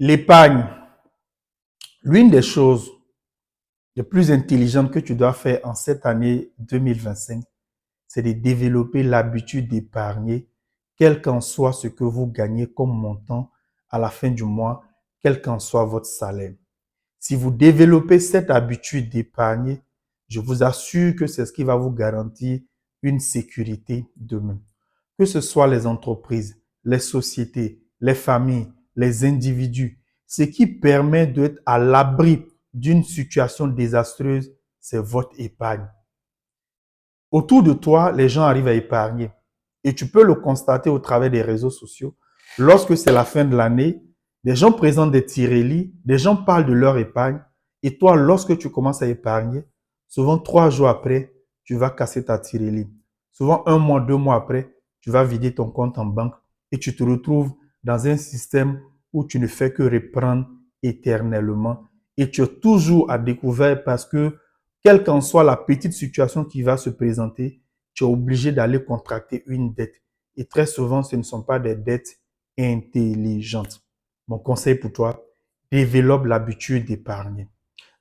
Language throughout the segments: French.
L'épargne, l'une des choses les plus intelligentes que tu dois faire en cette année 2025, c'est de développer l'habitude d'épargner, quel qu'en soit ce que vous gagnez comme montant à la fin du mois, quel qu'en soit votre salaire. Si vous développez cette habitude d'épargner, je vous assure que c'est ce qui va vous garantir une sécurité demain. Que ce soit les entreprises, les sociétés, les familles, les individus, ce qui permet d'être à l'abri d'une situation désastreuse, c'est votre épargne. Autour de toi, les gens arrivent à épargner. Et tu peux le constater au travers des réseaux sociaux. Lorsque c'est la fin de l'année, des gens présentent des tirellis, des gens parlent de leur épargne. Et toi, lorsque tu commences à épargner, souvent 3 jours après, tu vas casser ta tirelli. Souvent 1 mois, 2 mois après, tu vas vider ton compte en banque et tu te retrouves dans un système où tu ne fais que reprendre éternellement. Et tu es toujours à découvert parce que quelle qu'en soit la petite situation qui va se présenter, tu es obligé d'aller contracter une dette. Et très souvent, ce ne sont pas des dettes intelligentes. Mon conseil pour toi, développe l'habitude d'épargner.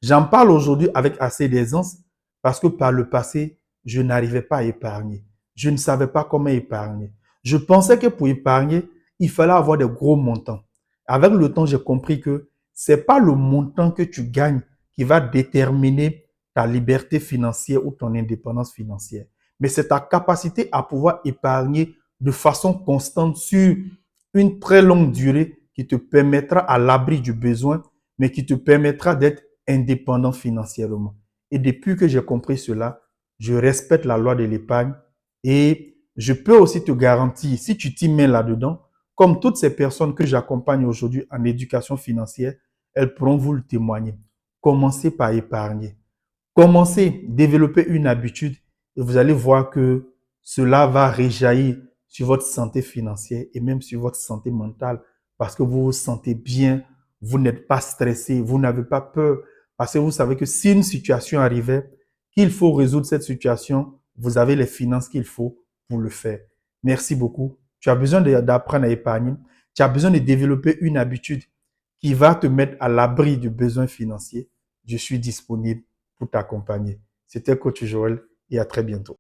J'en parle aujourd'hui avec assez d'aisance parce que par le passé, je n'arrivais pas à épargner. Je ne savais pas comment épargner. Je pensais que pour épargner, il fallait avoir des gros montants. Avec le temps, j'ai compris que c'est pas le montant que tu gagnes qui va déterminer ta liberté financière ou ton indépendance financière, mais c'est ta capacité à pouvoir épargner de façon constante sur une très longue durée qui te permettra à l'abri du besoin, mais qui te permettra d'être indépendant financièrement. Et depuis que j'ai compris cela, je respecte la loi de l'épargne et je peux aussi te garantir, si tu t'y mets là-dedans, comme toutes ces personnes que j'accompagne aujourd'hui en éducation financière, elles pourront vous le témoigner. Commencez par épargner. Commencez, développer une habitude et vous allez voir que cela va réjaillir sur votre santé financière et même sur votre santé mentale parce que vous vous sentez bien, vous n'êtes pas stressé, vous n'avez pas peur parce que vous savez que si une situation arrivait, qu'il faut résoudre cette situation, vous avez les finances qu'il faut pour le faire. Merci beaucoup. Tu as besoin d'apprendre à épargner. Tu as besoin de développer une habitude qui va te mettre à l'abri du besoin financier. Je suis disponible pour t'accompagner. C'était Coach Joël et à très bientôt.